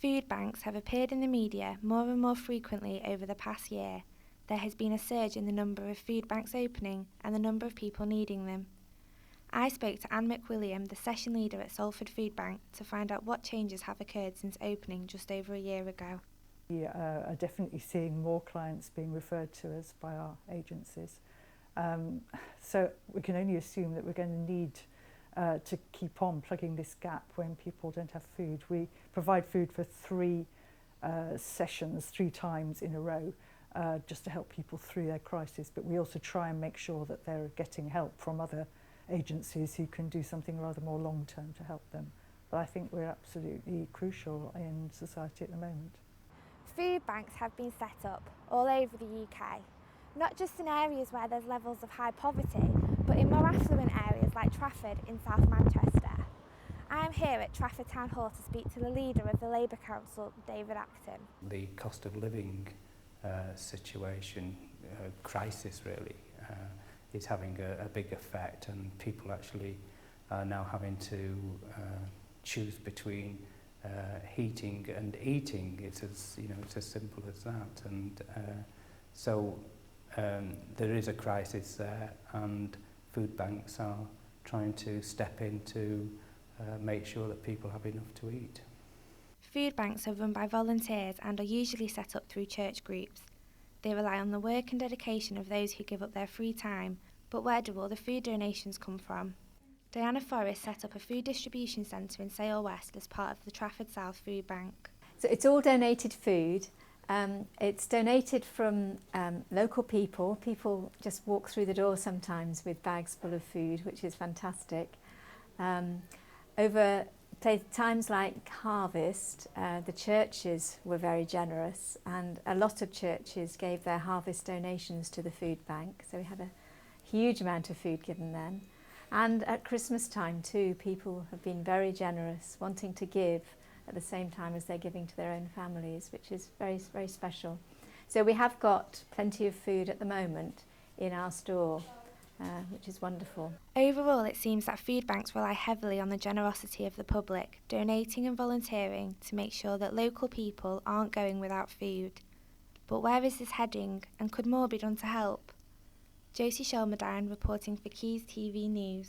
Food banks have appeared in the media more and more frequently over the past year. There has been a surge in the number of food banks opening and the number of people needing them. I spoke to Anne McWilliam, the session leader at Salford Food Bank, to find out what changes have occurred since opening just over a year ago. We are definitely seeing more clients being referred to us by our agencies. So we can only assume that we're going to need to keep on plugging this gap when people don't have food. We provide food for three sessions, 3 times in a row, just to help people through their crisis. But we also try and make sure that they're getting help from other agencies who can do something rather more long-term to help them. But I think we're absolutely crucial in society at the moment. Food banks have been set up all over the UK, not just in areas where there's levels of high poverty, but in more affluent areas like Trafford in South Manchester. I am here at Trafford Town Hall to speak to the leader of the Labour Council, David Acton. The cost of living situation, crisis really, is having a big effect, and people actually are now having to choose between heating and eating. It's as simple as that, and so there is a crisis there, and food banks are trying to step in to make sure that people have enough to eat. Food banks are run by volunteers and are usually set up through church groups. They rely on the work and dedication of those who give up their free time, but where do all the food donations come from? Diana Forrest set up a food distribution centre in Sale West as part of the Trafford South Food Bank. So it's all donated food. It's donated from local people. People just walk through the door sometimes with bags full of food, which is fantastic. Over times like harvest, the churches were very generous, and a lot of churches gave their harvest donations to the food bank. So we had a huge amount of food given then. And at Christmas time too, people have been very generous, wanting to give at the same time as they're giving to their own families, which is very, very special. So we have got plenty of food at the moment in our store, which is wonderful. Overall, it seems that food banks rely heavily on the generosity of the public, donating and volunteering to make sure that local people aren't going without food. But where is this heading, and could more be done to help? Josie Shelmadine reporting for Keys TV News.